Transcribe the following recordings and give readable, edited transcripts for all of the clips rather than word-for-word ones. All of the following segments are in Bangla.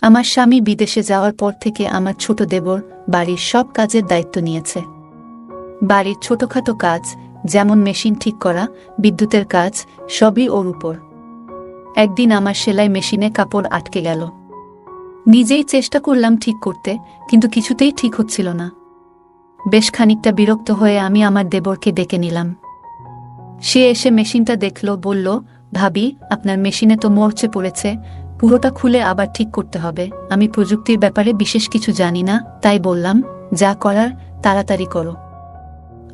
আমার স্বামী বিদেশে যাওয়ার পর থেকে আমার ছোট দেবর বাড়ির সব কাজের দায়িত্ব নিয়েছে। বাড়ির ছোটখাটো কাজ যেমন মেশিন ঠিক করা, বিদ্যুতের কাজ সবই ওর উপর। একদিন আমার সেলাই মেশিনে কাপড় আটকে গেল। নিজেই চেষ্টা করলাম ঠিক করতে, কিন্তু কিছুতেই ঠিক হচ্ছিল না। বেশ খানিকটা বিরক্ত হয়ে আমি আমার দেবরকে ডেকে নিলাম। সে এসে মেশিনটা দেখল, বলল, ভাবি, আপনার মেশিনে তো মরচে পড়েছে, পুরোটা খুলে আবার ঠিক করতে হবে। আমি প্রযুক্তির ব্যাপারে বিশেষ কিছু জানি না, তাই বললাম, যা করার তাড়াতাড়ি করো।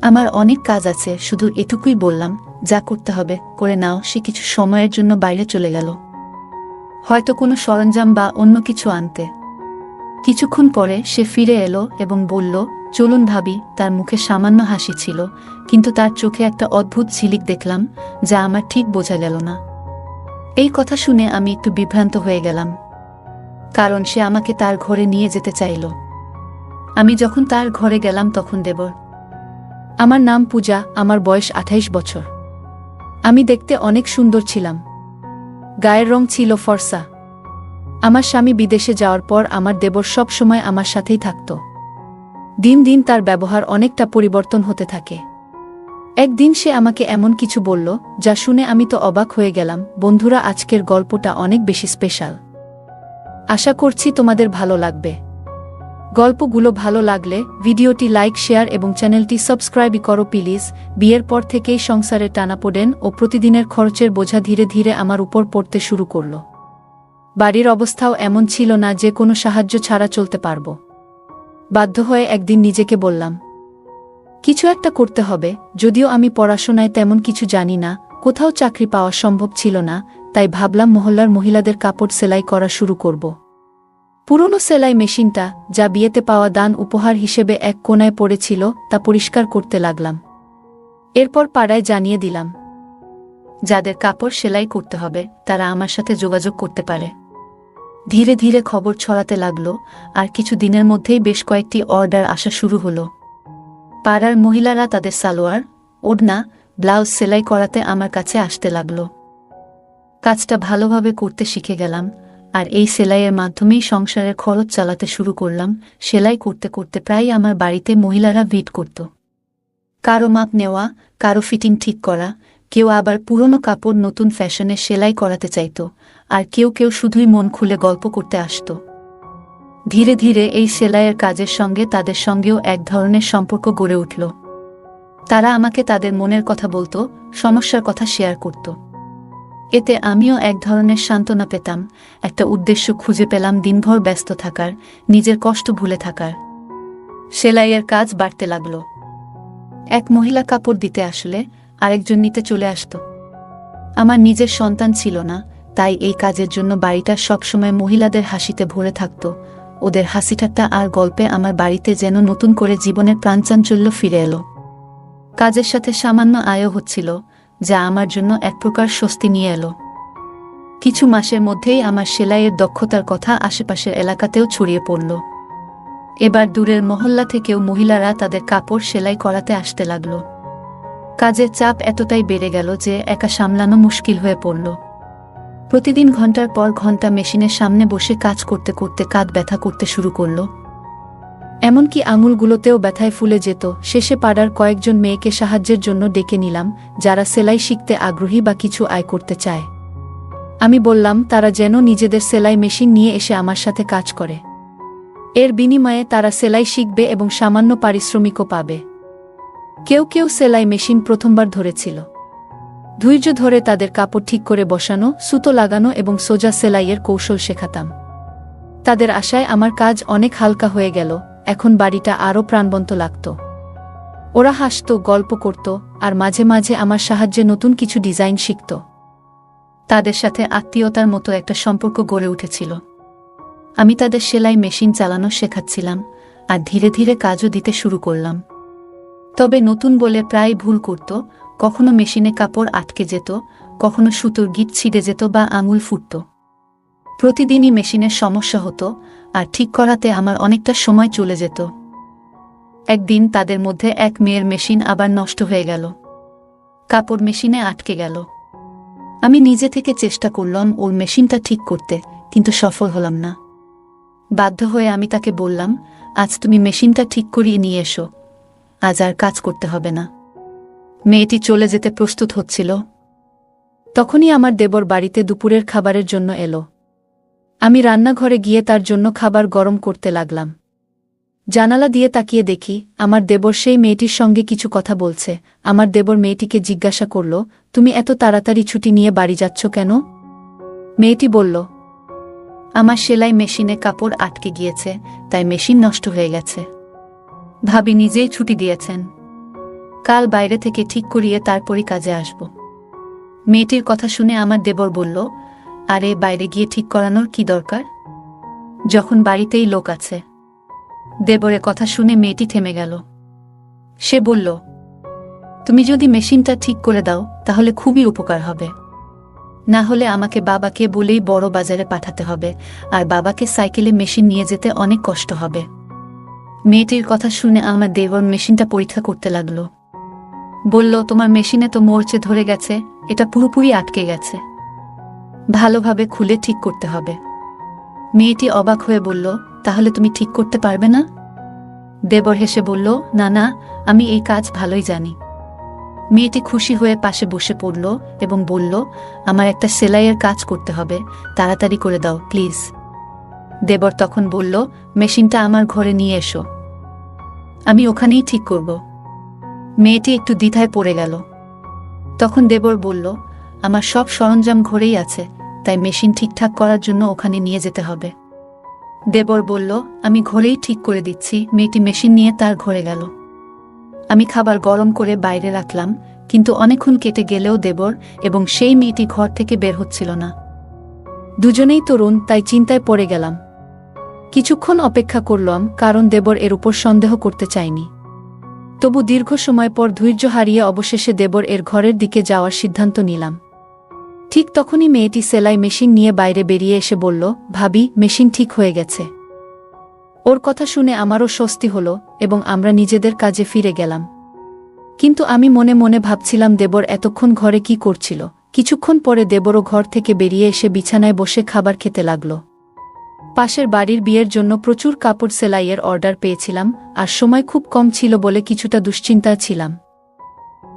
আমার অনেক কাজ আছে, শুধু এটুকুই বললাম, যা করতে হবে করে নাও। সে কিছু সময়ের জন্য বাইরে চলে গেল, হয়তো কোনো সরঞ্জাম বা অন্য কিছু আনতে। কিছুক্ষণ পরে সে ফিরে এলো এবং বলল, চলুন ভাবি। তার মুখে সামান্য হাসি ছিল, কিন্তু তার চোখে একটা অদ্ভুত ঝিলিক দেখলাম, যা আমার ঠিক বোঝা গেল না। এই কথা শুনে আমি একটু বিভ্রান্ত হয়ে গেলাম, কারণ সে আমাকে তার ঘরে নিয়ে যেতে চাইল। আমি যখন তার ঘরে গেলাম তখন দেবর। আমার নাম পূজা, আমার বয়স 28 বছর। আমি দেখতে অনেক সুন্দর ছিলাম, গায়ের রং ছিল ফর্সা। আমার স্বামী বিদেশে যাওয়ার পর আমার দেবর সব সময় আমার সাথেই থাকত। দিন দিন তার ব্যবহার অনেকটা পরিবর্তন হতে থাকে। একদিন সে আমাকে এমন কিছু বলল, যা শুনে আমি তো অবাক হয়ে গেলাম। বন্ধুরা, আজকের গল্পটা অনেক বেশি স্পেশাল। আশা করছি তোমাদের ভালো লাগবে। গল্পগুলো ভালো লাগলে ভিডিওটি লাইক, শেয়ার এবং চ্যানেলটি সাবস্ক্রাইব করো প্লিজ। বিয়ের পর থেকেই সংসারে টানাপোড়েন ও প্রতিদিনের খরচের বোঝা ধীরে ধীরে আমার উপর পড়তে শুরু করল। বাড়ির অবস্থাও এমন ছিল না যে কোনো সাহায্য ছাড়া চলতে পারব। বাধ্য হয়ে একদিন নিজেকে বললাম, কিছু একটা করতে হবে। যদিও আমি পড়াশোনায় তেমন কিছু জানি না, কোথাও চাকরি পাওয়া সম্ভব ছিল না, তাই ভাবলাম মহল্লার মহিলাদের কাপড় সেলাই করা শুরু করব। পুরনো সেলাই মেশিনটা, যা বিয়েতে পাওয়া দান উপহার হিসেবে এক কোণায় পড়েছিল, তা পরিষ্কার করতে লাগলাম। এরপর পাড়ায় জানিয়ে দিলাম, যাদের কাপড় সেলাই করতে হবে তারা আমার সাথে যোগাযোগ করতে পারে। ধীরে ধীরে খবর ছড়াতে লাগলো, আর কিছু দিনের মধ্যেই বেশ কয়েকটি অর্ডার আসা শুরু হলো। পাড়ার মহিলারা তাদের সালোয়ার, ওড়না, ব্লাউজ সেলাই করাতে আমার কাছে আসতে লাগলো। কাজটা ভালোভাবে করতে শিখে গেলাম, আর এই সেলাইয়ের মাধ্যমেই সংসারের খরচ চালাতে শুরু করলাম। সেলাই করতে করতে প্রায় আমার বাড়িতে মহিলারা ভিড় করত। কারো মাপ নেওয়া, কারো ফিটিং ঠিক করা, কেউ আবার পুরনো কাপড় নতুন ফ্যাশনে সেলাই করাতে চাইত, আর কেউ কেউ শুধুই মন খুলে গল্প করতে আসত। ধীরে ধীরে এই সেলাইয়ের কাজের সঙ্গে তাদের সঙ্গেও এক ধরনের সম্পর্ক গড়ে উঠল। তারা আমাকে তাদের মনের কথা বলতো, সমস্যার কথা শেয়ার করত। এতে আমিও এক ধরনের সান্ত্বনা পেতাম, একটা উদ্দেশ্য খুঁজে পেলাম দিনভর ব্যস্ত থাকার, নিজের কষ্ট ভুলে থাকার। সেলাইয়ের কাজ বাড়তে লাগলো। এক মহিলা কাপড় দিতে আসলে আরেকজন নিতে চলে আসত। আমার নিজের সন্তান ছিল না, তাই এই কাজের জন্য বাড়িটা সবসময় মহিলাদের হাসিতে ভরে থাকত। ওদের হাসিঠাট্টা আর গল্পে আমার বাড়িতে যেন নতুন করে জীবনের প্রাণচাঞ্চল্য ফিরে এলো। কাজের সাথে সামান্য আয়ও হচ্ছিল, যা আমার জন্য এক প্রকার স্বস্তি নিয়ে এলো। কিছু মাসের মধ্যেই আমার সেলাইয়ের দক্ষতার কথা আশেপাশের এলাকাতেও ছড়িয়ে পড়ল। এবার দূরের মহল্লা থেকেও মহিলারা তাদের কাপড় সেলাই করাতে আসতে লাগল। কাজের চাপ এতটাই বেড়ে গেল যে একা সামলানো মুশকিল হয়ে পড়ল। প্রতিদিন ঘন্টার পর ঘন্টা মেশিনের সামনে বসে কাজ করতে করতে কাঁধ ব্যথা করতে শুরু করল। এমনকি আঙুলগুলোতেও ব্যথায় ফুলে যেত। শেষে পাড়ার কয়েকজন মেয়েকে সাহায্যের জন্য ডেকে নিলাম, যারা সেলাই শিখতে আগ্রহী বা কিছু আয় করতে চায়। আমি বললাম তারা যেন নিজেদের সেলাই মেশিন নিয়ে এসে আমার সাথে কাজ করে। এর বিনিময়ে তারা সেলাই শিখবে এবং সামান্য পারিশ্রমিকও পাবে। কেউ কেউ সেলাই মেশিন প্রথমবার ধরেছিল। ধৈর্য ধরে তাদের কাপড় ঠিক করে বসানো, সুতো লাগানো এবং সোজা সেলাইয়ের কৌশল শেখাতাম। তাদের আশায় আমার কাজ অনেক হালকা হয়ে গেল। এখন বাড়িটা আরও প্রাণবন্ত লাগত। ওরা হাসত, গল্প করত, আর মাঝে মাঝে আমার সাহায্যে নতুন কিছু ডিজাইন শিখত। তাদের সাথে আত্মীয়তার মতো একটা সম্পর্ক গড়ে উঠেছিল। আমি তাদের সেলাই মেশিন চালানো শেখাচ্ছিলাম, আর ধীরে ধীরে কাজও দিতে শুরু করলাম। তবে নতুন বলে প্রায় ভুল করত। কখনো মেশিনে কাপড় আটকে যেত, কখনো সুতোর গিঁট ছিঁড়ে যেত বা আঙুল ফুটত। প্রতিদিনই মেশিনের সমস্যা হতো, আর ঠিক করাতে আমার অনেকটা সময় চলে যেত। একদিন তাদের মধ্যে এক মেয়ের মেশিন আবার নষ্ট হয়ে গেল। কাপড় মেশিনে আটকে গেল। আমি নিজে থেকে চেষ্টা করলাম ওর মেশিনটা ঠিক করতে, কিন্তু সফল হলাম না। বাধ্য হয়ে আমি তাকে বললাম, আজ তুমি মেশিনটা ঠিক করিয়ে নিয়ে এসো, আজ আর কাজ করতে হবে না। মেয়েটি চলে যেতে প্রস্তুত হচ্ছিল। তখনই আমার দেবর বাড়িতে দুপুরের খাবারের জন্য এলো। আমি রান্নাঘরে গিয়ে তার জন্য খাবার গরম করতে লাগলাম। জানালা দিয়ে তাকিয়ে দেখি আমার দেবর সেই মেয়েটির সঙ্গে কিছু কথা বলছে। আমার দেবর মেয়েটিকে জিজ্ঞাসা করল, তুমি এত তাড়াতাড়ি ছুটি নিয়ে বাড়ি যাচ্ছ কেন? মেয়েটি বলল, আমার সেলাই মেশিনে কাপড় আটকে গিয়েছে, তাই মেশিন নষ্ট হয়ে গেছে। ভাবি নিজেই ছুটি দিয়েছেন, কাল বাইরে থেকে ঠিক করিয়ে তারপরই কাজে আসব। মেয়েটির কথা শুনে আমার দেবর বলল, আরে বাইরে গিয়ে ঠিক করানোর কি দরকার, যখন বাড়িতেই লোক আছে। দেবরের কথা শুনে মেয়েটি থেমে গেল। সে বলল, তুমি যদি মেশিনটা ঠিক করে দাও তাহলে খুবই উপকার হবে, না হলে আমাকে বাবাকে বলেই বড় বাজারে পাঠাতে হবে, আর বাবাকে সাইকেলে মেশিন নিয়ে যেতে অনেক কষ্ট হবে। মেয়েটির কথা শুনে আমার দেবর মেশিনটা পরীক্ষা করতে লাগলো। বলল, তোমার মেশিনে তো মরচে ধরে গেছে, এটা পুরোপুরি আটকে গেছে, ভালোভাবে খুলে ঠিক করতে হবে। মেয়েটি অবাক হয়ে বলল, তাহলে তুমি ঠিক করতে পারবে না? দেবর হেসে বলল, না না, আমি এই কাজ ভালোই জানি। মেয়েটি খুশি হয়ে পাশে বসে পড়ল এবং বলল, আমার একটা সেলাইয়ের কাজ করতে হবে, তাড়াতাড়ি করে দাও প্লিজ। দেবর তখন বলল, মেশিনটা আমার ঘরে নিয়ে এসো, আমি ওখানেই ঠিক করব। মেয়েটি একটু দ্বিধায় পড়ে গেল। তখন দেবর বলল, আমার সব সরঞ্জাম ঘরেই আছে, তাই মেশিন ঠিকঠাক করার জন্য ওখানে নিয়ে যেতে হবে। দেবর বলল, আমি ঘরেই ঠিক করে দিচ্ছি। মেয়েটি মেশিন নিয়ে তার ঘরে গেল। আমি খাবার গরম করে বাইরে রাখলাম, কিন্তু অনেকক্ষণ কেটে গেলেও দেবর এবং সেই মেয়েটি ঘর থেকে বের হচ্ছিল না। দুজনেই তরুণ, তাই চিন্তায় পড়ে গেলাম। কিছুক্ষণ অপেক্ষা করলাম, কারণ দেবর এর উপর সন্দেহ করতে চাইনি। তবু দীর্ঘ সময় পর ধৈর্য হারিয়ে অবশেষে দেবর এর ঘরের দিকে যাওয়ার সিদ্ধান্ত নিলাম। ঠিক তখনই মেয়েটি সেলাই মেশিন নিয়ে বাইরে বেরিয়ে এসে বলল, ভাবি, মেশিন ঠিক হয়ে গেছে। ওর কথা শুনে আমারও স্বস্তি হলো এবং আমরা নিজেদের কাজে ফিরে গেলাম। কিন্তু আমি মনে মনে ভাবছিলাম, দেবর এতক্ষণ ঘরে কি করছিল। কিছুক্ষণ পরে দেবরও ঘর থেকে বেরিয়ে এসে বিছানায় বসে খাবার খেতে লাগল। পাশের বাড়ির বিয়ের জন্য প্রচুর কাপড় সেলাইয়ের অর্ডার পেয়েছিলাম, আর সময় খুব কম ছিল বলে কিছুটা দুশ্চিন্তায় ছিলাম।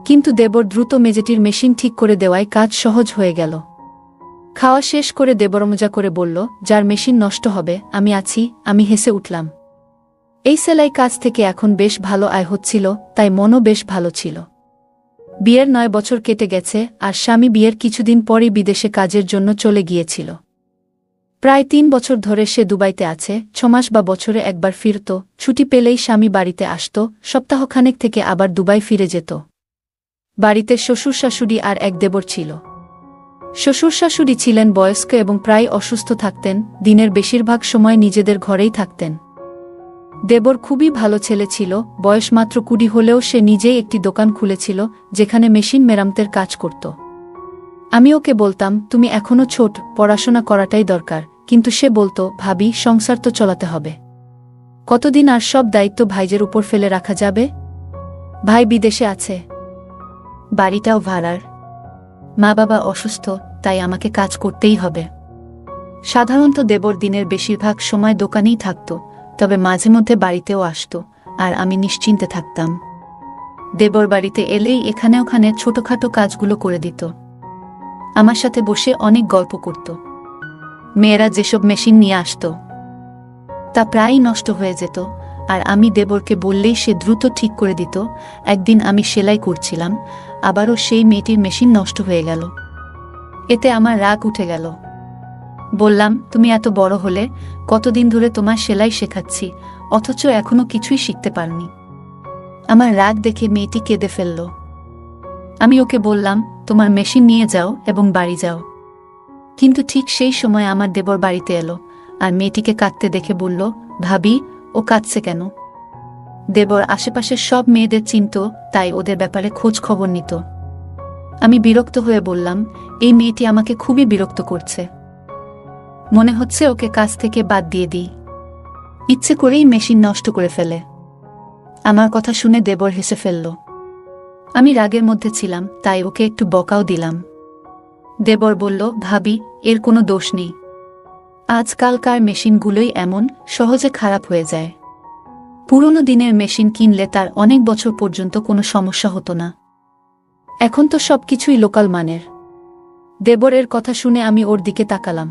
কিন্তু দেবর দ্রুত মেজেটির মেশিন ঠিক করে দেওয়ায় কাজ সহজ হয়ে গেল। খাওয়া শেষ করে দেবর মজা করে বলল, যার মেশিন নষ্ট হবে আমি আছি। আমি হেসে উঠলাম। এই সেলাই কাজ থেকে এখন বেশ ভালো আয় হচ্ছিল, তাই মনও বেশ ভালো ছিল। বিয়ের 9 বছর কেটে গেছে, আর স্বামী বিয়ের কিছুদিন পরই বিদেশে কাজের জন্য চলে গিয়েছিল। প্রায় 3 বছর ধরে সে দুবাইতে আছে। 6 মাস বা বছরে একবার ফিরত, ছুটি পেলেই স্বামী বাড়িতে আসত, সপ্তাহখানেক থেকে আবার দুবাই ফিরে যেত। বাড়িতে শ্বশুর শাশুড়ি আর এক দেবর ছিল। শ্বশুর শাশুড়ি ছিলেন বয়স্ক এবং প্রায় অসুস্থ থাকতেন, দিনের বেশিরভাগ সময় নিজেদের ঘরেই থাকতেন। দেবর খুবই ভালো ছেলে ছিল, বয়স মাত্র 20 হলেও সে নিজেই একটি দোকান খুলেছিল যেখানে মেশিন মেরামতের কাজ করত। আমি ওকে বলতাম, তুমি এখনো ছোট, পড়াশোনা করাটাই দরকার, কিন্তু সে বলতো, ভাবি, সংসার তো চলাতে হবে, কতদিন আর সব দায়িত্ব ভাইজের উপর ফেলে রাখা যাবে? ভাই বিদেশে আছে, বাড়িটাও ভাড়ার, মা বাবা অসুস্থ, তাই আমাকে কাজ করতেই হবে। সাধারণত দেবর দিনের বেশিরভাগ সময় দোকানেই থাকত, তবে মাঝে মধ্যে বাড়িতেও আসত, আর আমি নিশ্চিন্তে থাকতাম। দেবর বাড়িতে এলেই এখানে ওখানে ছোটখাটো কাজগুলো করে দিত। আমার সাথে বসে অনেক গল্প করত। মেয়েরা যেসব মেশিন নিয়ে আসত তা প্রায়ই নষ্ট হয়ে যেত, আর আমি দেবরকে বললেই সে দ্রুত ঠিক করে দিত। একদিন আমি সেলাই করছিলাম, আবারও সেই মেয়েটির মেশিন নষ্ট হয়ে গেল। এতে আমার রাগ উঠে গেল। বললাম, তুমি এত বড় হলে, কতদিন ধরে তোমার সেলাই শেখাচ্ছি, অথচ এখনো কিছুই শিখতে পারনি। আমার রাগ দেখে মেয়েটি কেঁদে ফেলল। আমি ওকে বললাম, তোমার মেশিন নিয়ে যাও এবং বাড়ি যাও। কিন্তু ঠিক সেই সময় আমার দেবর বাড়িতে এলো, আর মেয়েটিকে কাঁদতে দেখে বলল, ভাবি, ও কাঁদছে কেন? দেবর আশেপাশের সব মেয়েদের চিনত, তাই ওদের ব্যাপারে খোঁজ খবর নিত। আমি বিরক্ত হয়ে বললাম, এই মেয়েটি আমাকে খুবই বিরক্ত করছে, মনে হচ্ছে ওকে কাজ থেকে বাদ দিয়ে দিই, ইচ্ছে করেই মেশিন নষ্ট করে ফেলে। আমার কথা শুনে দেবর হেসে ফেলল। আমি রাগের মধ্যে ছিলাম, তাই ওকে একটু বকাও দিলাম। দেবর বলল, ভাবি, এর কোনো দোষ নেই, আজকালকার মেশিনগুলোই এমন সহজে খারাপ হয়ে যায়। পুরনো দিনের মেশিন কিনলে তার অনেক বছর পর্যন্ত কোনো সমস্যা হতো না। এখন তো সবকিছুই লোকাল মানের। দেবরের কথা শুনে আমি ওর দিকে তাকালাম।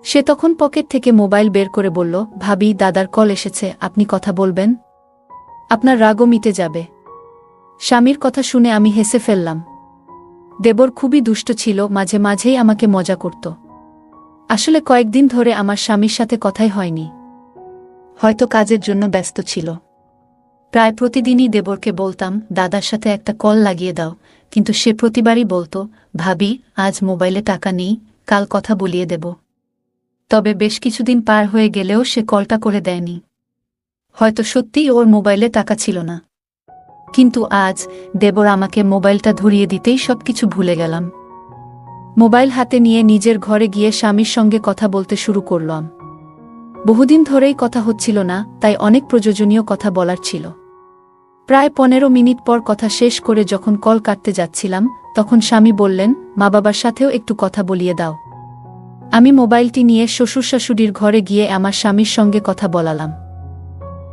সে তখন পকেট থেকে মোবাইল বের করে বলল, ভাবি, দাদার কল এসেছে, আপনি কথা বলবেন? আপনার রাগও মিটে যাবে। স্বামীর কথা শুনে আমি হেসে ফেললাম। দেবর খুবই দুষ্ট ছিল, মাঝে মাঝেই আমাকে মজা করত। আসলে কয়েকদিন ধরে আমার স্বামীর সাথে কথাই হয়নি। হয়তো কাজের জন্য ব্যস্ত ছিল। প্রায় প্রতিদিনই দেবরকে বলতাম, দাদার সাথে একটা কল লাগিয়ে দাও, কিন্তু সে প্রতিবারই বলতো, ভাবি, আজ মোবাইলে টাকা নেই, কাল কথা বলিয়ে দেব। তবে বেশ কিছুদিন পার হয়ে গেলেও সে কলটা করে দেয়নি। হয়তো সত্যিই ওর মোবাইলে টাকা ছিল না। কিন্তু আজ দেবর আমাকে মোবাইলটা ধরিয়ে দিতেই সবকিছু ভুলে গেলাম। মোবাইল হাতে নিয়ে নিজের ঘরে গিয়ে স্বামীর সঙ্গে কথা বলতে শুরু করলাম। বহুদিন ধরেই কথা হচ্ছিল না, তাই অনেক প্রয়োজনীয় কথা বলার ছিল। প্রায় 15 মিনিট পর কথা শেষ করে যখন কল কাটতে যাচ্ছিলাম, তখন স্বামী বললেন, মা বাবার সাথেও একটু কথা বলিয়ে দাও। আমি মোবাইলটি নিয়ে শ্বশুর শাশুড়ির ঘরে গিয়ে আমার স্বামীর সঙ্গে কথা বলালাম।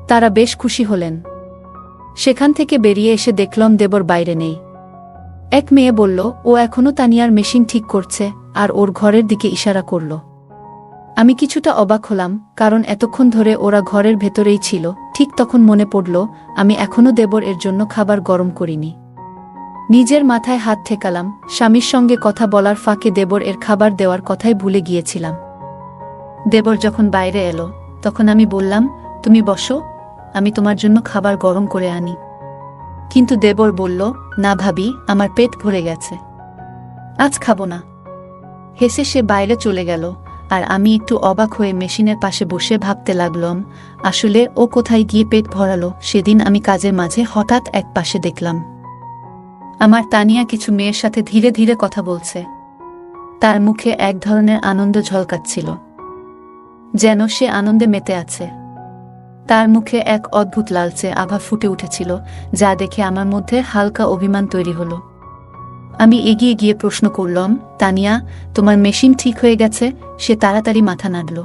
তারা বেশ খুশি হলেন। সেখান থেকে বেরিয়ে এসে দেখলাম দেবর বাইরে নেই। এক মেয়ে বলল, ও এখনও তানিয়ার মেশিন ঠিক করছে, আর ওর ঘরের দিকে ইশারা করল। আমি কিছুটা অবাক হলাম, কারণ এতক্ষণ ধরে ওরা ঘরের ভেতরেই ছিল। ঠিক তখন মনে পড়ল, আমি এখনও দেবর এর জন্য খাবার গরম করিনি। নিজের মাথায় হাত ঠেকালাম। স্বামীর সঙ্গে কথা বলার ফাঁকে দেবর এর খাবার দেওয়ার কথাই ভুলে গিয়েছিলাম। দেবর যখন বাইরে এলো, তখন আমি বললাম, তুমি বসো, আমি তোমার জন্য খাবার গরম করে আনি। কিন্তু দেবর বলল, না ভাবি, আমার পেট ভরে গেছে, আজ খাবো না। হেসে সে বাইরে চলে গেল, আর আমি একটু অবাক হয়ে মেশিনের পাশে বসে ভাবতে লাগলাম, আসলে ও কোথায় গিয়ে পেট ভরালো। সেদিন আমি কাজের মাঝে হঠাৎ এক পাশে দেখলাম আমার তানিয়া কিছু মেয়ের সাথে ধীরে ধীরে কথা বলছে। তার মুখে এক ধরনের আনন্দ ঝলকাচ্ছিল, যেন সে আনন্দে মেতে আছে। তার মুখে এক অদ্ভুত লালচে আভা ফুটে উঠেছিল, যা দেখে আমার মধ্যে হালকা অভিমান তৈরি হলো। আমি এগিয়ে গিয়ে প্রশ্ন করলাম, তানিয়া, তোমার মেশিন ঠিক হয়ে গেছে? সে তাড়াতাড়ি মাথা নাড়ল।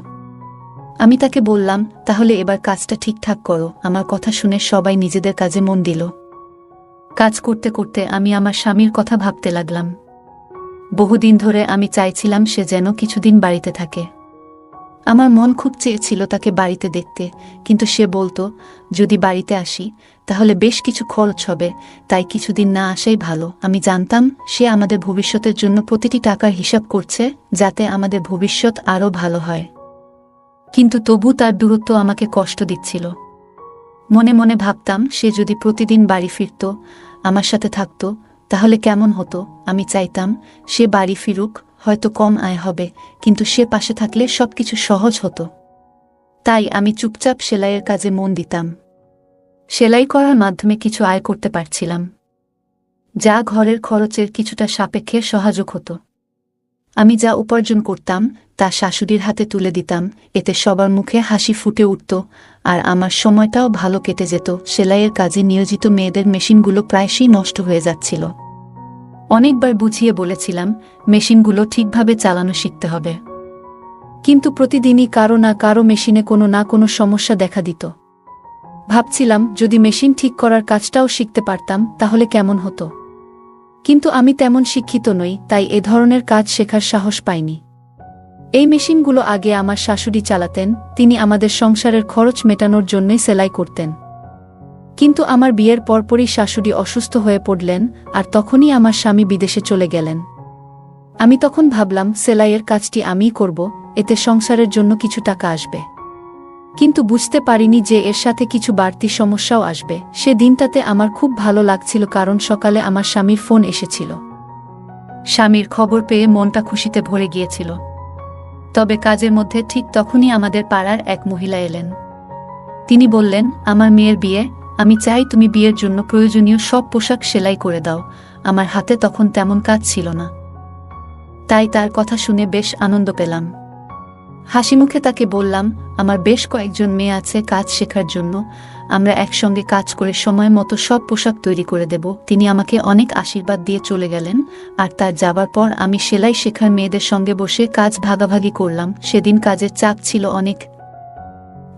আমি তাকে বললাম, তাহলে এবার কাজটা ঠিকঠাক করো। আমার কথা শুনে সবাই নিজেদের কাজে মন দিল। কাজ করতে করতে আমি আমার স্বামীর কথা ভাবতে লাগলাম। বহুদিন ধরে আমি চাইছিলাম সে যেন কিছুদিন বাড়িতে থাকে। আমার মন খুব চেয়েছিল তাকে বাড়িতে দেখতে, কিন্তু সে বলতো, যদি বাড়িতে আসি তাহলে বেশ কিছু খরচ হবে, তাই কিছুদিন না আসাই ভালো। আমি জানতাম সে আমাদের ভবিষ্যতের জন্য প্রতিটি টাকার হিসাব করছে, যাতে আমাদের ভবিষ্যৎ আরও ভালো হয়। কিন্তু তবু তার দূরত্ব আমাকে কষ্ট দিচ্ছিল। মনে মনে ভাবতাম, সে যদি প্রতিদিন বাড়ি ফিরত, আমার সাথে থাকত, তাহলে কেমন হতো। আমি চাইতাম সে বাড়ি ফিরুক, হয়তো কম আয় হবে, কিন্তু সে পাশে থাকলে সবকিছু সহজ হতো। তাই আমি চুপচাপ সেলাইয়ের কাজে মন দিতাম। সেলাই করার মাধ্যমে কিছু আয় করতে পারছিলাম, যা ঘরের খরচের কিছুটা সাপেক্ষে সহায়ক হতো। আমি যা উপার্জন করতাম তা শাশুড়ির হাতে তুলে দিতাম, এতে সবার মুখে হাসি ফুটে উঠত, আর আমার সময়টাও ভালো কেটে যেত। সেলাইয়ের কাজে নিয়োজিত মেয়েদের মেশিনগুলো প্রায়শই নষ্ট হয়ে যাচ্ছিল। অনেকবার বুঝিয়ে বলেছিলাম, মেশিনগুলো ঠিকভাবে চালানো শিখতে হবে, কিন্তু প্রতিদিনই কারো না কারো মেশিনে কোনো না কোনো সমস্যা দেখা দিত। ভাবছিলাম, যদি মেশিন ঠিক করার কাজটাও শিখতে পারতাম তাহলে কেমন হতো। কিন্তু আমি তেমন শিক্ষিত নই, তাই এ ধরনের কাজ শেখার সাহস পাইনি। এই মেশিনগুলো আগে আমার শাশুড়ি চালাতেন, তিনি আমাদের সংসারের খরচ মেটানোর জন্যই সেলাই করতেন। কিন্তু আমার বিয়ের পরপরই শাশুড়ি অসুস্থ হয়ে পড়লেন, আর তখনই আমার স্বামী বিদেশে চলে গেলেন। আমি তখন ভাবলাম, সেলাইয়ের কাজটি আমিই করব, এতে সংসারের জন্য কিছু টাকা আসবে। কিন্তু বুঝতে পারিনি যে এর সাথে কিছু বাড়তি সমস্যাও আসবে। সে দিনটাতে আমার খুব ভালো লাগছিল, কারণ সকালে আমার স্বামীর ফোন এসেছিল। স্বামীর খবর পেয়ে মনটা খুশিতে ভরে গিয়েছিল। তবে কাজের মধ্যে ঠিক তখনই আমাদের পাড়ার এক মহিলা এলেন। তিনি বললেন, আমার মেয়ের বিয়ে, আমি চাই তুমি বিয়ের জন্য প্রয়োজনীয় সব পোশাক সেলাই করে দাও। আমার হাতে তখন তেমন কাজ ছিল না, তাই তার কথা শুনে বেশ আনন্দ পেলাম। হাসিমুখে তাকে বললাম, আমার বেশ কয়েকজন মেয়ে আছে কাজ শেখার জন্য, আমরা একসঙ্গে কাজ করে সময় মতো সব পোশাক তৈরি করে দেব। তিনি আমাকে অনেক আশীর্বাদ দিয়ে চলে গেলেন, আর তার যাবার পর আমি সেলাই শেখার মেয়েদের সঙ্গে বসে কাজ ভাগাভাগি করলাম। সেদিন কাজের চাপ ছিল অনেক,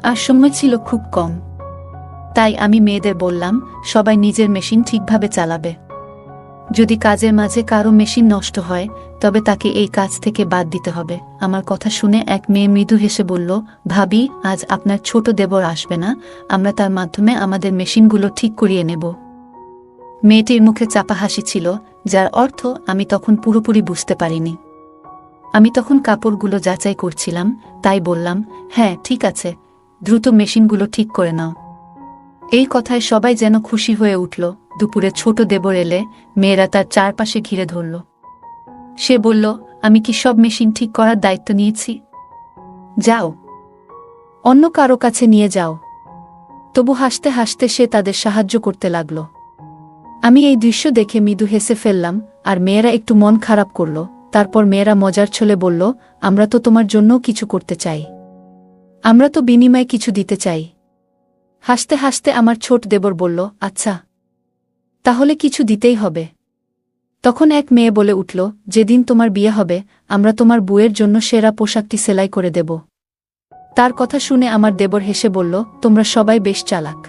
আর সময় ছিল খুব কম। তাই আমি মেয়েদের বললাম, সবাই নিজের মেশিন ঠিকভাবে চালাবে। যদি কাজের মাঝে কারো মেশিন নষ্ট হয়, তবে তাকে এই কাজ থেকে বাদ দিতে হবে। আমার কথা শুনে এক মেয়ে মৃদু হেসে বলল, ভাবি, আজ আপনার ছোট দেবর আসবে না, আমরা তার মাধ্যমে আমাদের মেশিনগুলো ঠিক করিয়ে নেব। মেয়েটির মুখে চাপা হাসি ছিল, যার অর্থ আমি তখন পুরোপুরি বুঝতে পারিনি। আমি তখন কাপড়গুলো যাচাই করছিলাম, তাই বললাম, হ্যাঁ ঠিক আছে, দ্রুত মেশিনগুলো ঠিক করে নাও। এই কথায় সবাই যেন খুশি হয়ে উঠল। দুপুরে ছোট দেবর এলে মেয়েরা তার চারপাশে ঘিরে ধরল। সে বলল, আমি কি সব মেশিন ঠিক করার দায়িত্ব নিয়েছি? যাও, অন্য কারো কাছে নিয়ে যাও। তবু হাসতে হাসতে সে তাদের সাহায্য করতে লাগল। আমি এই দৃশ্য দেখে মৃদু হেসে ফেললাম, আর মেয়েরা একটু মন খারাপ করল। তারপর মেয়েরা মজার ছলে বলল, আমরা তো তোমার জন্যও কিছু করতে চাই, আমরা তো বিনিময়ে কিছু দিতে চাই। হাসতে হাসতে আমার ছোট দেবর বলল, আচ্ছা, তাহলে কিছু দিতেই হবে। তখন এক মেয়ে বলে উঠল, যেদিন তোমার বিয়ে হবে, আমরা তোমার বউয়ের জন্য সেরা পোশাকটি সেলাই করে দেব। তার কথা শুনে আমার দেবর হেসে বলল, তোমরা সবাই বেশ চালাক,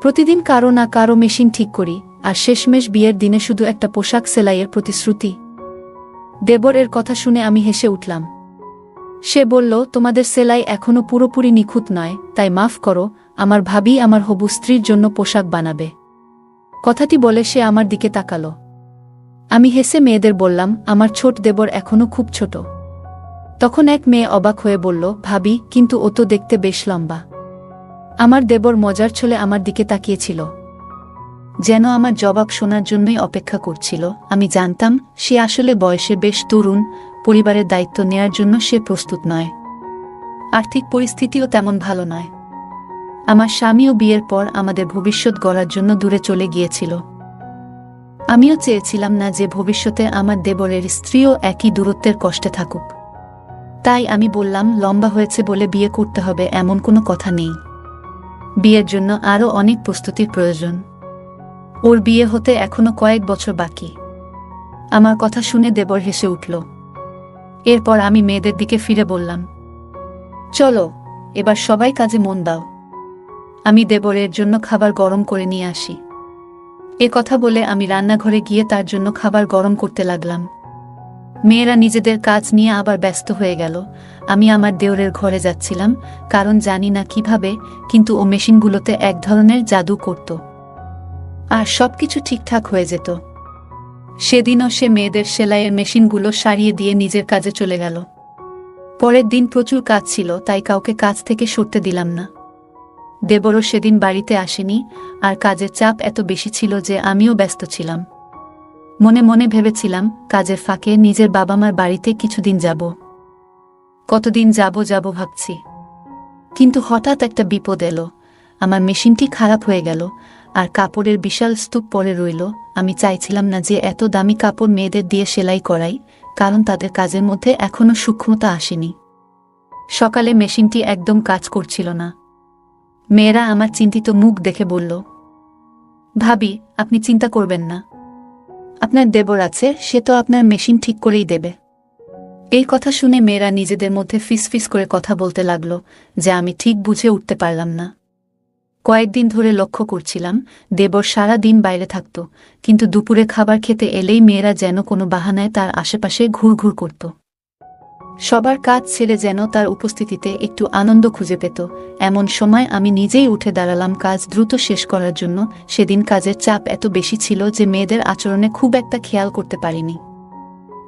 প্রতিদিন কারো না কারো মেশিন ঠিক করি, আর শেষমেশ বিয়ের দিনে শুধু একটা পোশাক সেলাইয়ের প্রতিশ্রুতি। দেবর এর কথা শুনে আমি হেসে উঠলাম। সে বলল, তোমাদের সেলাই এখনো পুরোপুরি নিখুঁত নয়, তাই মাফ করো, আমার ভাবি আমার হবু স্ত্রীর জন্য পোশাক বানাবে। কথাটি বলে সে আমার দিকে তাকালো। আমি হেসে মেয়েদের বললাম, আমার ছোট দেবর এখনো খুব ছোট। তখন এক মেয়ে অবাক হয়ে বলল, ভাবি, কিন্তু ও তো দেখতে বেশ লম্বা। আমার দেবর মজার ছলে আমার দিকে তাকিয়েছিল, যেন আমার জবাব শোনার জন্যই অপেক্ষা করছিল। আমি জানতাম সে আসলে বয়সে বেশ তরুণ, পরিবারের দায়িত্ব নেয়ার জন্য সে প্রস্তুত নয়। আর্থিক পরিস্থিতিও তেমন ভালো নয়। আমার স্বামীও বিয়ের পর আমাদের ভবিষ্যৎ গড়ার জন্য দূরে চলে গিয়েছিল। আমিও চেয়েছিলাম না যে ভবিষ্যতে আমার দেবরের স্ত্রীও একই দূরত্বের কষ্টে থাকুক। তাই আমি বললাম, লম্বা হয়েছে বলে বিয়ে করতে হবে এমন কোনো কথা নেই। বিয়ের জন্য আরও অনেক প্রস্তুতির প্রয়োজন। ওর বিয়ে হতে এখনো কয়েক বছর বাকি। আমার কথা শুনে দেবর হেসে উঠল। এরপর আমি মেয়েদের দিকে ফিরে বললাম, চলো, এবার সবাই কাজে মন দাও, আমি দেবরের জন্য খাবার গরম করে নিয়ে আসি। এ কথা বলে আমি রান্নাঘরে গিয়ে তার জন্য খাবার গরম করতে লাগলাম। মেয়েরা নিজেদের কাজ নিয়ে আবার ব্যস্ত হয়ে গেল। আমি আমার দেওরের ঘরে যাচ্ছিলাম, কারণ জানি না কিভাবে, কিন্তু ও মেশিনগুলোতে এক ধরনের জাদু করত, আর সবকিছু ঠিকঠাক হয়ে যেত। সেদিনও সে মেয়েদের সেলাইয়ের মেশিনগুলো সারিয়ে দিয়ে নিজের কাজে চলে গেল। পরের দিন প্রচুর কাজ ছিল, তাই কাউকে কাজ থেকে সরতে দিলাম না। দেবরও সেদিন বাড়িতে আসেনি, আর কাজের চাপ এত বেশি ছিল যে আমিও ব্যস্ত ছিলাম। মনে মনে ভেবেছিলাম, কাজের ফাঁকে নিজের বাবা মার বাড়িতে কিছুদিন যাব। কতদিন যাব ভাবছি, কিন্তু হঠাৎ একটা বিপদ এলো। আমার মেশিনটি খারাপ হয়ে গেল, আর কাপড়ের বিশাল স্তূপ পড়ে রইল। আমি চাইছিলাম না যে এত দামি কাপড় মেয়েদের দিয়ে সেলাই করাই, কারণ তাদের কাজের মধ্যে এখনো সূক্ষ্মতা আসেনি। সকালে মেশিনটি একদম কাজ করছিল না। মেয়েরা আমার চিন্তিত মুখ দেখে বলল, ভাবি, আপনি চিন্তা করবেন না, আপনার দেবর আছে, সে তো আপনার মেশিন ঠিক করেই দেবে। এই কথা শুনে মেয়েরা নিজেদের মধ্যে ফিসফিস করে কথা বলতে লাগল, যে আমি ঠিক বুঝে উঠতে পারলাম না। কয়েকদিন ধরে লক্ষ্য করছিলাম, দেবর সারা দিন বাইরে থাকত, কিন্তু দুপুরে খাবার খেতে এলেই মেয়েরা যেন কোনো বাহানায় তার আশেপাশে ঘুরঘুর করত। সবার কাজ ছেড়ে যেন তার উপস্থিতিতে একটু আনন্দ খুঁজে পেত। এমন সময় আমি নিজেই উঠে দাঁড়ালাম কাজ দ্রুত শেষ করার জন্য। সেদিন কাজের চাপ এত বেশি ছিল যে মেয়েদের আচরণে খুব একটা খেয়াল করতে পারিনি।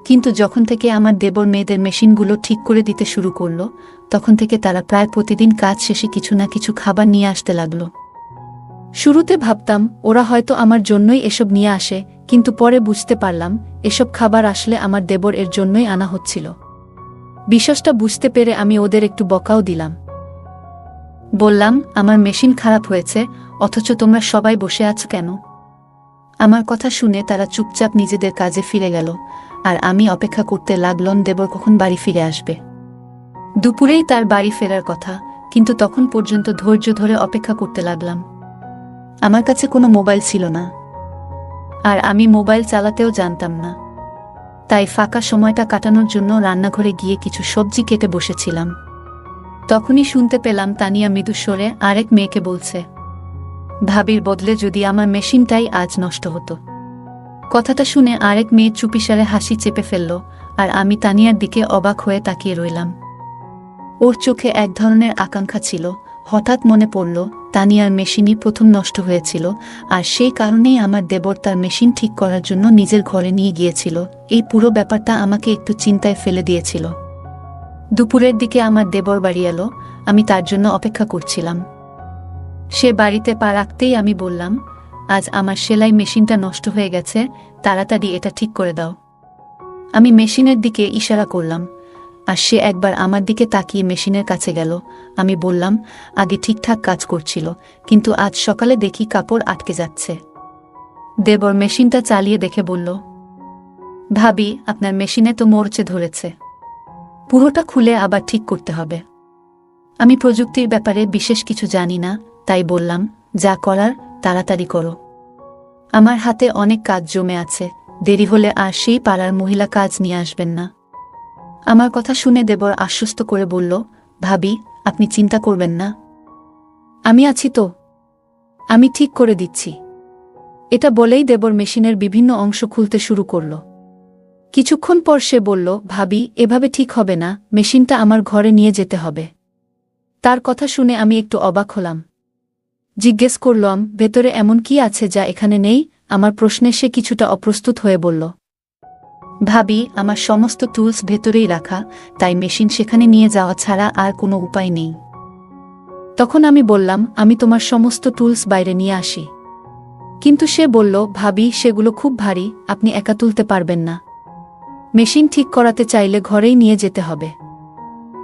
কিন্তু যখন থেকে আমার দেবর মেয়েদের মেশিনগুলো ঠিক করে দিতে শুরু করল, তখন থেকে তারা প্রায় প্রতিদিন কাজ শেষে কিছু না কিছু খাবার নিয়ে আসতে লাগলো। শুরুতে ভাবতাম ওরা হয়তো আমার জন্যই এসব নিয়ে আসে, কিন্তু পরে বুঝতে পারলাম এসব খাবার আসলে আমার দেবর এর জন্যই আনা হচ্ছিল। বিষয়টা বুঝতে পেরে আমি ওদের একটু বকাও দিলাম। বললাম, আমার মেশিন খারাপ হয়েছে, অথচ তোমরা সবাই বসে আছো কেন? আমার কথা শুনে তারা চুপচাপ নিজেদের কাজে ফিরে গেল, আর আমি অপেক্ষা করতে লাগলাম দেবর কখন বাড়ি ফিরে আসবে। দুপুরেই তার বাড়ি ফেরার কথা, কিন্তু তখন পর্যন্ত ধৈর্য ধরে অপেক্ষা করতে লাগলাম। আমার কাছে কোনো মোবাইল ছিল না, আর আমি মোবাইল চালাতেও জানতাম না। তাই ফাঁকা সময়টা কাটানোর জন্য রান্নাঘরে গিয়ে কিছু সবজি কেটে বসেছিলাম। তখনই শুনতে পেলাম তানিয়া মৃদুস্বরে আরেক মেয়েকে বলছে, ভাবির বদলে যদি আমার মেশিনটাই আজ নষ্ট হতো। কথাটা শুনে আরেক মেয়ে চুপিসারে হাসি চেপে ফেলল, আর আমি তানিয়ার দিকে অবাক হয়ে তাকিয়ে রইলাম। ওর চোখে এক ধরনের আকাঙ্ক্ষা ছিল। হঠাৎ মনে পড়ল তানিয়ার মেশিনই প্রথম নষ্ট হয়েছিল, আর সেই কারণেই আমার দেবর তার মেশিন ঠিক করার জন্য নিজের ঘরে নিয়ে গিয়েছিল। এই পুরো ব্যাপারটা আমাকে একটু চিন্তায় ফেলে দিয়েছিল। দুপুরের দিকে আমার দেবর বাড়ি এলো। আমি তার জন্য অপেক্ষা করছিলাম। সে বাড়িতে পা রাখতেই আমি বললাম, আজ আমার সেলাই মেশিনটা নষ্ট হয়ে গেছে, তাড়াতাড়ি এটা ঠিক করে দাও। আমি মেশিনের দিকে ইশারা করলাম, আর সে একবার আমার দিকে তাকিয়ে মেশিনের কাছে গেল। আমি বললাম, আগে ঠিকঠাক কাজ করছিল, কিন্তু আজ সকালে দেখি কাপড় আটকে যাচ্ছে। দেবর মেশিনটা চালিয়ে দেখে বলল, ভাবি, আপনার মেশিনে তো মরচে ধরেছে, পুরোটা খুলে আবার ঠিক করতে হবে। আমি প্রযুক্তির ব্যাপারে বিশেষ কিছু জানি না, তাই বললাম, যা করার তাড়াতাড়ি করো। আমার হাতে অনেক কাজ জমে আছে, দেরি হলে আর সেই পাড়ার মহিলা কাজ নিয়ে আসবেন না। আমার কথা শুনে দেবর আশ্বস্ত করে বলল, ভাবি, আপনি চিন্তা করবেন না, আমি আছি তো, আমি ঠিক করে দিচ্ছি। এটা বলেই দেবর মেশিনের বিভিন্ন অংশ খুলতে শুরু করল। কিছুক্ষণ পর সে বলল, ভাবি, এভাবে ঠিক হবে না, মেশিনটা আমার ঘরে নিয়ে যেতে হবে। তার কথা শুনে আমি একটু অবাক হলাম। জিজ্ঞেস করলাম, ভেতরে এমন কি আছে যা এখানে নেই? আমার প্রশ্নে সে কিছুটা অপ্রস্তুত হয়ে বলল, ভাবি, আমার সমস্ত টুলস ভেতরেই রাখা, তাই মেশিন সেখানে নিয়ে যাওয়া ছাড়া আর কোনো উপায় নেই। তখন আমি বললাম, আমি তোমার সমস্ত টুলস বাইরে নিয়ে আসি। কিন্তু সে বলল, ভাবি, সেগুলো খুব ভারী, আপনি একা তুলতে পারবেন না। মেশিন ঠিক করাতে চাইলে ঘরেই নিয়ে যেতে হবে।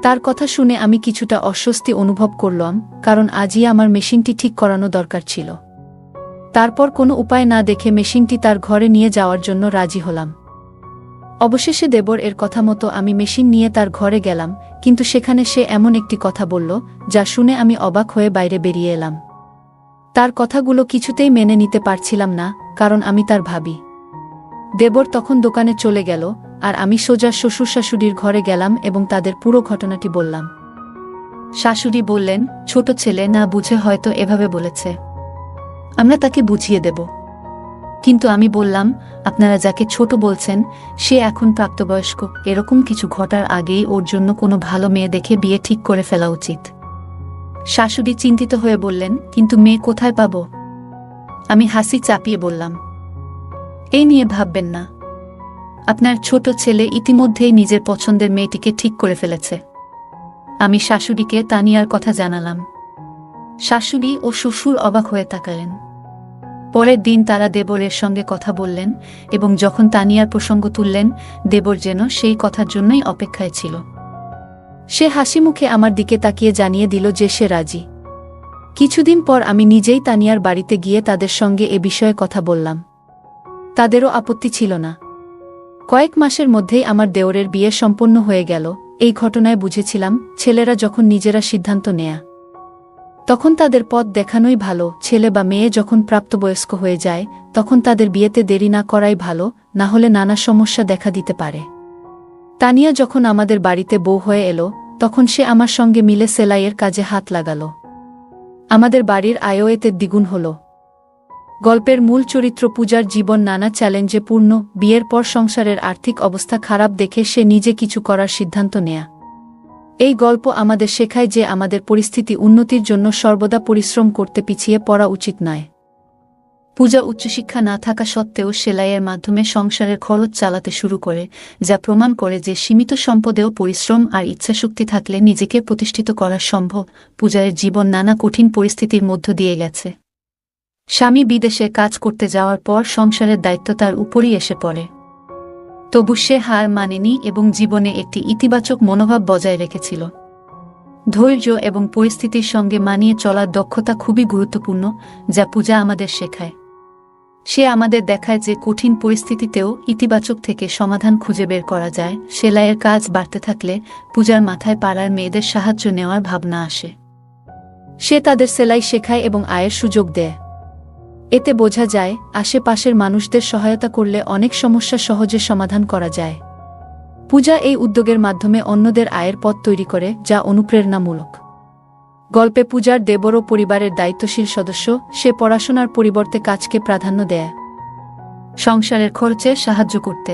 তার কথা শুনে আমি কিছুটা অস্বস্তি অনুভব করলাম, কারণ আজই আমার মেশিনটি ঠিক করানো দরকার ছিল। তারপর কোনো উপায় না দেখে মেশিনটি তার ঘরে নিয়ে যাওয়ার জন্য রাজি হলাম। অবশেষে দেবর এর কথা মতো আমি মেশিন নিয়ে তার ঘরে গেলাম, কিন্তু সেখানে সে এমন একটি কথা বলল, যা শুনে আমি অবাক হয়ে বাইরে বেরিয়ে এলাম। তার কথাগুলো কিছুতেই মেনে নিতে পারছিলাম না, কারণ আমি তার ভাবি। দেবর তখন দোকানে চলে গেল, আর আমি সোজা শ্বশুর শাশুড়ির ঘরে গেলাম এবং তাদের পুরো ঘটনাটি বললাম। শাশুড়ি বললেন, ছোট ছেলে না বুঝে হয়তো এভাবে বলেছে, আমরা তাকে বুঝিয়ে দেব। কিন্তু আমি বললাম, আপনারা যাকে ছোট বলছেন সে এখন প্রাপ্তবয়স্ক, এরকম কিছু ঘটার আগেই ওর জন্য কোনো ভালো মেয়ে দেখে বিয়ে ঠিক করে ফেলা উচিত। শাশুড়ি চিন্তিত হয়ে বললেন, কিন্তু মেয়ে কোথায় পাব? আমি হাসি চাপিয়ে বললাম, এই নিয়ে ভাববেন না, আপনার ছোট ছেলে ইতিমধ্যেই নিজের পছন্দের মেয়েটিকে ঠিক করে ফেলেছে। আমি শাশুড়িকে তানিয়ার কথা জানালাম। শাশুড়ি ও শ্বশুর অবাক হয়ে তাকালেন। পরের দিন তারা দেবরের সঙ্গে কথা বললেন, এবং যখন তানিয়ার প্রসঙ্গ তুললেন, দেবর যেন সেই কথার জন্যই অপেক্ষায় ছিল। সে হাসি মুখে আমার দিকে তাকিয়ে জানিয়ে দিল যে সে রাজি। কিছুদিন পর আমি নিজেই তানিয়ার বাড়িতে গিয়ে তাদের সঙ্গে এ বিষয়ে কথা বললাম। তাদেরও আপত্তি ছিল না। কয়েক মাসের মধ্যেই আমার দেওরের বিয়ে সম্পন্ন হয়ে গেল। এই ঘটনায় বুঝেছিলাম, ছেলেরা যখন নিজেরা সিদ্ধান্ত নেয়া, তখন তাদের পথ দেখানোই ভালো। ছেলে বা মেয়ে যখন প্রাপ্তবয়স্ক হয়ে যায়, তখন তাদের বিয়েতে দেরি না করাই ভালো, না হলে নানা সমস্যা দেখা দিতে পারে। তানিয়া যখন আমাদের বাড়িতে বউ হয়ে এলো, তখন সে আমার সঙ্গে মিলে সেলাইয়ের কাজে হাত লাগাল। আমাদের বাড়ির আয়ও এতে দ্বিগুণ হল। গল্পের মূল চরিত্র পূজার জীবন নানা চ্যালেঞ্জে পূর্ণ। বিয়ের পর সংসারের আর্থিক অবস্থা খারাপ দেখে সে নিজে কিছু করার সিদ্ধান্ত নেয়া। এই গল্প আমাদের শেখায় যে আমাদের পরিস্থিতি উন্নতির জন্য সর্বদা পরিশ্রম করতে পিছিয়ে পড়া উচিত নয়। পূজা উচ্চশিক্ষা না থাকা সত্ত্বেও সেলাইয়ের মাধ্যমে সংসারের খরচ চালাতে শুরু করে, যা প্রমাণ করে যে সীমিত সম্পদেও পরিশ্রম আর ইচ্ছাশক্তি থাকলে নিজেকে প্রতিষ্ঠিত করা সম্ভব। পূজার জীবন নানা কঠিন পরিস্থিতির মধ্য দিয়ে গেছে। স্বামী বিদেশে কাজ করতে যাওয়ার পর সংসারের দায়িত্ব তার উপরই এসে পড়ে। তবু সে হার মানেনি এবং জীবনে একটি ইতিবাচক মনোভাব বজায় রেখেছিল। ধৈর্য এবং পরিস্থিতির সঙ্গে মানিয়ে চলার দক্ষতা খুবই গুরুত্বপূর্ণ, যা পূজা আমাদের শেখায়। সে আমাদের দেখায় যে কঠিন পরিস্থিতিতেও ইতিবাচক থেকে সমাধান খুঁজে বের করা যায়। সেলাইয়ের কাজ বাড়তে থাকলে পূজার মাথায় পাড়ার মেয়েদের সাহায্য নেওয়ার ভাবনা আসে। সে তাদের সেলাই শেখায় এবং আয়ের সুযোগ দেয়। এতে বোঝা যায় আশেপাশের মানুষদের সহায়তা করলে অনেক সমস্যা সহজে সমাধান করা যায়। পূজা এই উদ্যোগের মাধ্যমে অন্যদের আয়ের পথ তৈরি করে, যা অনুপ্রেরণামূলক। গল্পে পূজার দেবরও পরিবারের দায়িত্বশীল সদস্য। সে পড়াশোনার পরিবর্তে কাজকে প্রাধান্য দেয়, সংসারের খরচে সাহায্য করতে।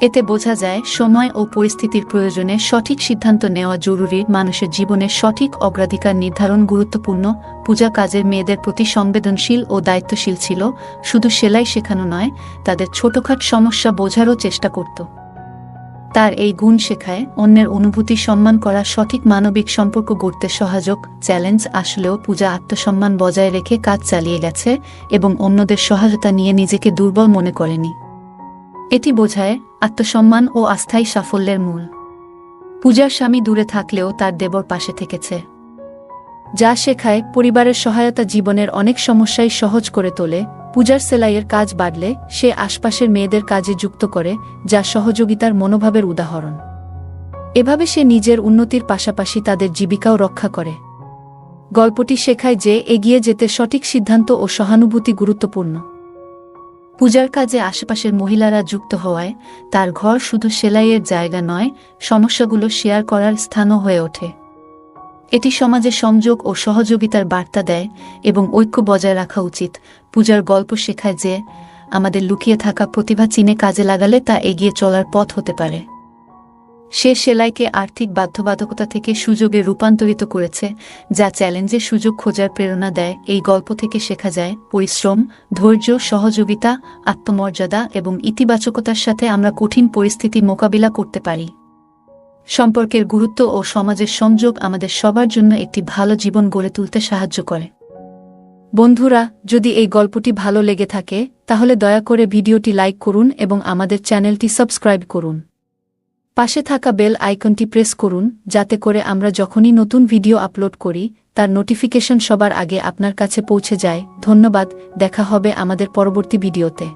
এতে বোঝা যায় সময় ও পরিস্থিতির প্রয়োজনে সঠিক সিদ্ধান্ত নেওয়া জরুরি। মানুষের জীবনে সঠিক অগ্রাধিকার নির্ধারণ গুরুত্বপূর্ণ। পূজা কাজের মেয়েদের প্রতি সংবেদনশীল ও দায়িত্বশীল ছিল। শুধু সেলাই শেখানো নয়, তাদের ছোটখাট সমস্যা বোঝারও চেষ্টা করত। তার এই গুণ শেখায় অন্যের অনুভূতি সম্মান করা, সঠিক মানবিক সম্পর্ক গড়তে সহায়ক। চ্যালেঞ্জ আসলেও পূজা আত্মসম্মান বজায় রেখে কাজ চালিয়ে গেছে এবং অন্যদের সহায়তা নিয়ে নিজেকে দুর্বল মনে করেনি। এটি বোঝায় আত্মসম্মান ও আস্থাই সাফল্যের মূল। পূজার স্বামী দূরে থাকলেও তার দেবর পাশে থেকেছে, যা শেখায় পরিবারের সহায়তা জীবনের অনেক সমস্যাই সহজ করে তোলে। পূজার সেলাইয়ের কাজ বাড়লে সে আশপাশের মেয়েদের কাজে যুক্ত করে, যা সহযোগিতার মনোভাবের উদাহরণ। এভাবে সে নিজের উন্নতির পাশাপাশি তাদের জীবিকাও রক্ষা করে। গল্পটি শেখায় যে এগিয়ে যেতে সঠিক সিদ্ধান্ত ও সহানুভূতি গুরুত্বপূর্ণ। পূজার কাজে আশেপাশের মহিলারা যুক্ত হওয়ায় তার ঘর শুধু সেলাইয়ের জায়গা নয়, সমস্যাগুলো শেয়ার করার স্থানও হয়ে ওঠে। এটি সমাজে সংযোগ ও সহযোগিতার বার্তা দেয় এবং ঐক্য বজায় রাখা উচিত। পূজার গল্প শেখায় যে আমাদের লুকিয়ে থাকা প্রতিভা চিনে কাজে লাগালে তা এগিয়ে চলার পথ হতে পারে। সে সেলাইকে আর্থিক বাধ্যবাধকতা থেকে সুযোগে রূপান্তরিত করেছে, যা চ্যালেঞ্জে সুযোগ খোঁজার প্রেরণা দেয়। এই গল্প থেকে শেখা যায় পরিশ্রম, ধৈর্য, সহযোগিতা, আত্মমর্যাদা এবং ইতিবাচকতার সাথে আমরা কঠিন পরিস্থিতি মোকাবিলা করতে পারি। সম্পর্কের গুরুত্ব ও সমাজের সংযোগ আমাদের সবার জন্য একটি ভালো জীবন গড়ে তুলতে সাহায্য করে। বন্ধুরা, যদি এই গল্পটি ভালো লেগে থাকে তাহলে দয়া করে ভিডিওটি লাইক করুন এবং আমাদের চ্যানেলটি সাবস্ক্রাইব করুন। পাশে থাকা বেল আইকনটি প্রেস করুন, যাতে করে আমরা যখনই নতুন ভিডিও আপলোড করি তার নোটিফিকেশন সবার আগে আপনার কাছে পৌঁছে যায়। ধন্যবাদ। দেখা হবে আমাদের পরবর্তী ভিডিওতে।